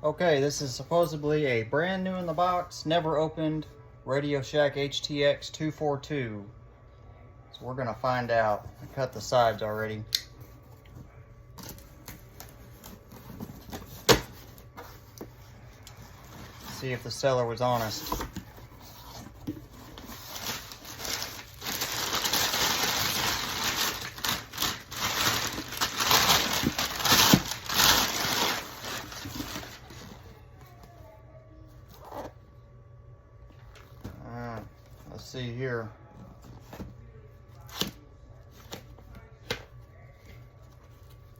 Okay, this is supposedly a brand new in the box, never opened Radio Shack HTX-242. So we're gonna find out. I cut the sides already. See if the seller was honest. Let's see here.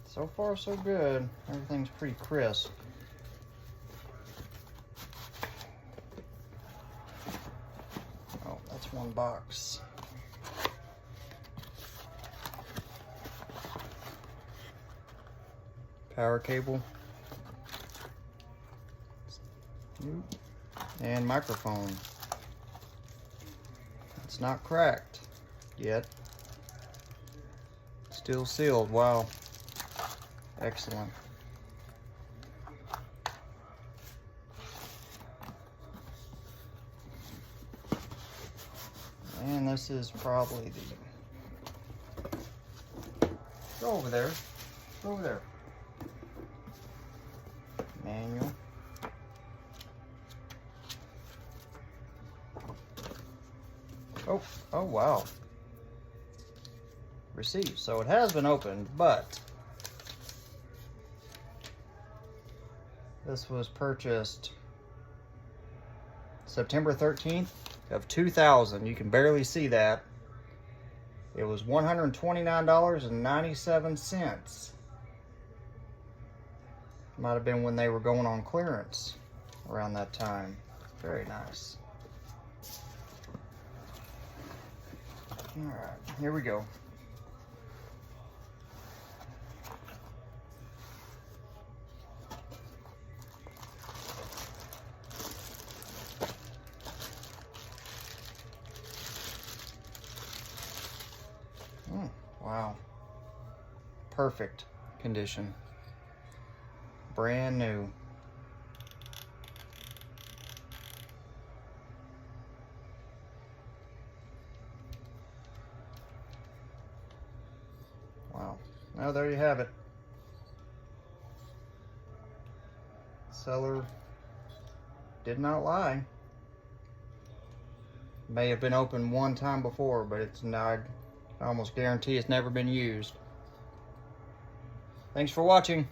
So far, so good. Everything's pretty crisp. Oh, that's one box. Power cable. And microphone. It's not cracked yet. Still sealed. Wow. Excellent. And this is probably the... Go over there. Go over there. Manual. Oh wow. Received. So it has been opened, but this was purchased September 13th of 2000. You can barely see that. It was $129.97. Might have been when they were going on clearance around that time. Very nice. All right, here we go. Wow. Perfect condition. Brand new. Wow. Well, there you have it. Seller did not lie. May have been opened one time before, but it's not. I almost guarantee it's never been used. Thanks for watching.